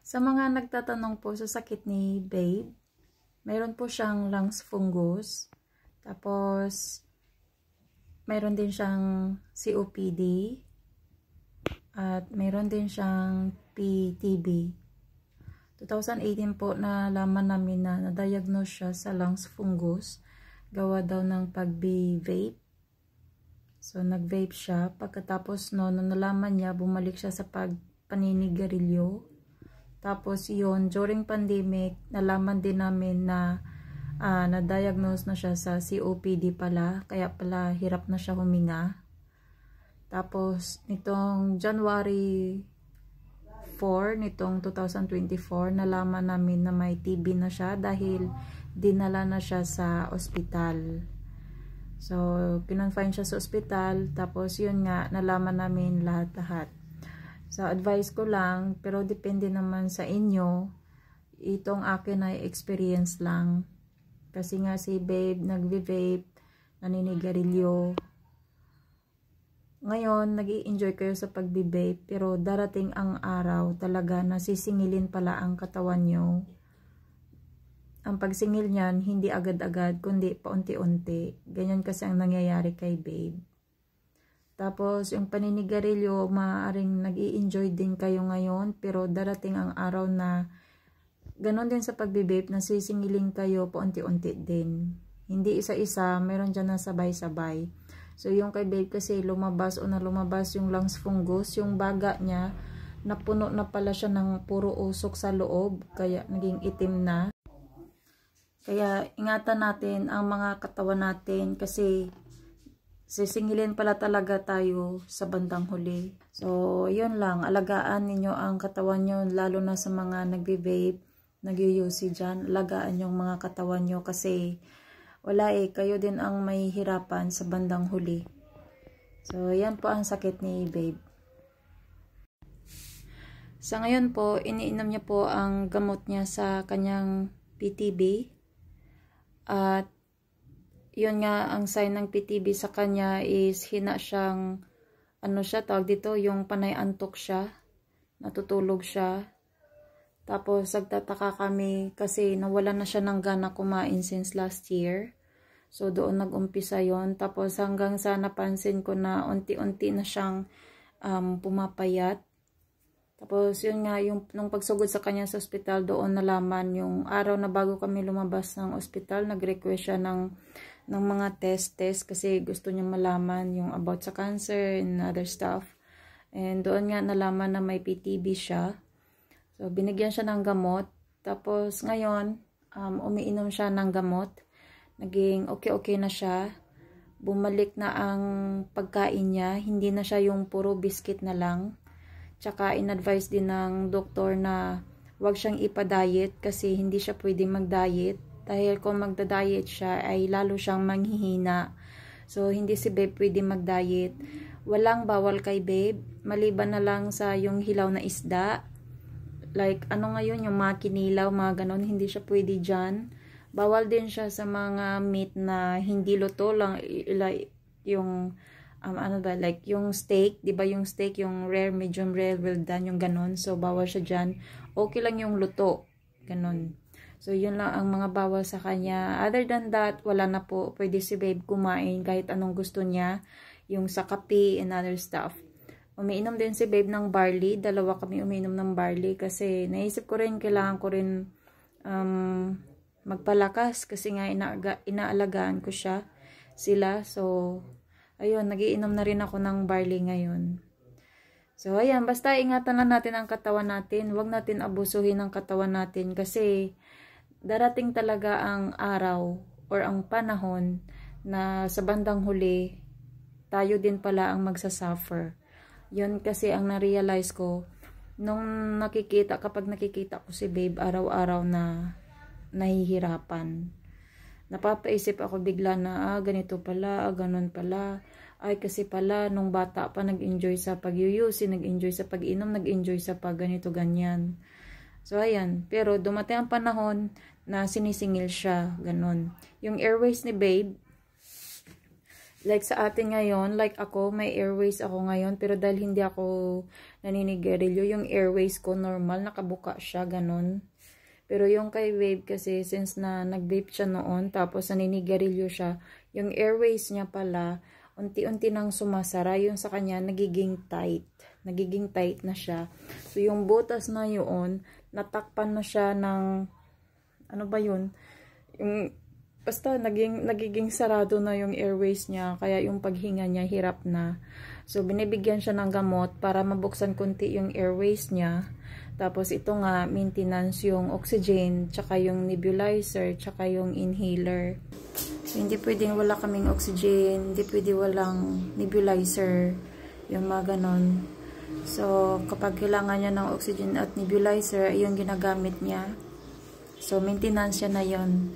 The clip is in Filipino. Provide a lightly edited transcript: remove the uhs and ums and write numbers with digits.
Sa mga nagtatanong po sa sakit ni Babe, mayroon po siyang lungs fungus. Tapos, mayroon din siyang COPD. At mayroon din siyang PTB. 2018 po nalaman namin na na-diagnose siya sa lungs fungus. Gawa daw ng pag-vape. So, nag-vape siya. Pagkatapos nung nalaman niya, bumalik siya sa paninigarilyo. Tapos yun, during pandemic, nalaman din namin na na-diagnose na siya sa COPD pala. Kaya pala hirap na siya huminga. Tapos nitong January 4, nitong 2024, nalaman namin na may TB na siya dahil dinala na siya sa ospital. So, kinonfine siya sa ospital. Tapos yun nga, nalaman namin lahat-lahat. So, advice ko lang, pero depende naman sa inyo. Itong akin ay experience lang. Kasi nga si Babe, nagve-vape, naninigarilyo. Ngayon, nag-i-enjoy kayo sa pagbe-vape, pero darating ang araw talaga na sisingilin pala ang katawan nyo. Ang pagsingil niyan, hindi agad-agad, kundi paunti-unti. Ganyan kasi ang nangyayari kay Babe. Tapos, yung paninigarilyo, maaaring nag-i-enjoy din kayo ngayon, pero darating ang araw na ganon din sa pagbe-vape na sisingiling kayo paunti-unti din. Hindi isa-isa, meron dyan na sabay-sabay. So, yung kay Babe kasi lumabas o na lumabas yung lungs fungus, yung baga niya, napuno na pala siya ng puro usok sa loob, kaya naging itim na. Kaya, ingatan natin ang mga katawan natin kasi sisingilin pala talaga tayo sa bandang huli. So, yun lang. Alagaan ninyo ang katawan nyo, lalo na sa mga nagbe-vape, nag-UC dyan. Alagaan yung mga katawan nyo kasi wala kayo din ang may hirapan sa bandang huli. So, yan po ang sakit ni Babe. Sa ngayon po, iniinom niya po ang gamot niya sa kanyang PTB. At yun nga, ang sign ng PTB sa kanya is hina siyang, tawag dito, yung panay antok siya, natutulog siya. Tapos, nagtataka kami kasi nawala na siya ng gana kumain since last year. So, doon nag-umpisa yon. Tapos, hanggang sa napansin ko na unti-unti na siyang pumapayat. Tapos, yun nga, nung pagsugod sa kanya sa ospital, doon nalaman yung araw na bago kami lumabas ng ospital, nag-request siya ng mga test kasi gusto niya malaman yung about sa cancer and other stuff. And doon nga nalaman na may PTB siya. So, binigyan siya ng gamot. Tapos, ngayon, umiinom siya ng gamot. Naging okay na siya. Bumalik na ang pagkain niya. Hindi na siya yung puro biscuit na lang. Tsaka, in-advise din ng doktor na huwag siyang ipa-diet kasi hindi siya pwedeng mag-diet. Dahil kung magda-diet siya ay lalo siyang manghihina. So, hindi si Babe pwede mag-diet. Walang bawal kay Babe. Maliban na lang sa yung hilaw na isda. Like, ngayon, yung mga kinilaw, mga ganon, hindi siya pwede dyan. Bawal din siya sa mga meat na hindi luto lang. Like, yung, like, yung steak, diba yung steak, yung rare, medium rare, well done, yung ganon. So, bawal siya dyan. Okay lang yung luto. Ganon. So, yun lang ang mga bawal sa kanya. Other than that, wala na po. Pwede si Babe kumain kahit anong gusto niya. Yung sa kape and other stuff. Umiinom din si Babe ng barley. Dalawa kami umiinom ng barley. Kasi naisip ko rin, kailangan ko rin magpalakas. Kasi nga inaalagaan ko sila. So, ayun, nagiinom na rin ako ng barley ngayon. So, ayan. Basta ingatan lang natin ang katawan natin. Huwag natin abusuhin ang katawan natin. Kasi darating talaga ang araw or ang panahon na sa bandang huli, tayo din pala ang magsasuffer. Yun kasi ang na-realize ko, kapag nakikita ko si Babe araw-araw na nahihirapan. Napapaisip ako bigla na, ganito pala, ganun pala. Ay, kasi pala, nung bata pa, nag-enjoy sa pag-UC, nag-enjoy sa pag-inom, nag-enjoy sa pag-ganito, ganyan. So, ayan. Pero, dumating ang panahon na sinisingil siya. Ganon. Yung airways ni Babe, like sa atin ngayon, like ako, may airways ako ngayon, pero dahil hindi ako naninigarilyo, yung airways ko normal, nakabuka siya, ganun. Pero yung kay Wave kasi, since na nag-vape siya noon, tapos naninigarilyo siya, yung airways niya pala, unti-unti nang sumasara, yung sa kanya, nagiging tight. Nagiging tight na siya. So, yung butas na yun, natakpan na siya ng, ano ba yun? Yung, basta nagiging sarado na yung airways niya, kaya yung paghinga niya hirap na. So binibigyan siya ng gamot para mabuksan kunti yung airways niya. Tapos ito nga, maintenance yung oxygen, tsaka yung nebulizer, tsaka yung inhaler. So hindi pwedeng wala kaming oxygen, hindi pwede walang nebulizer, yung mga ganon. So kapag kailangan niya ng oxygen at nebulizer, yung ginagamit niya. So maintenance siya na yon.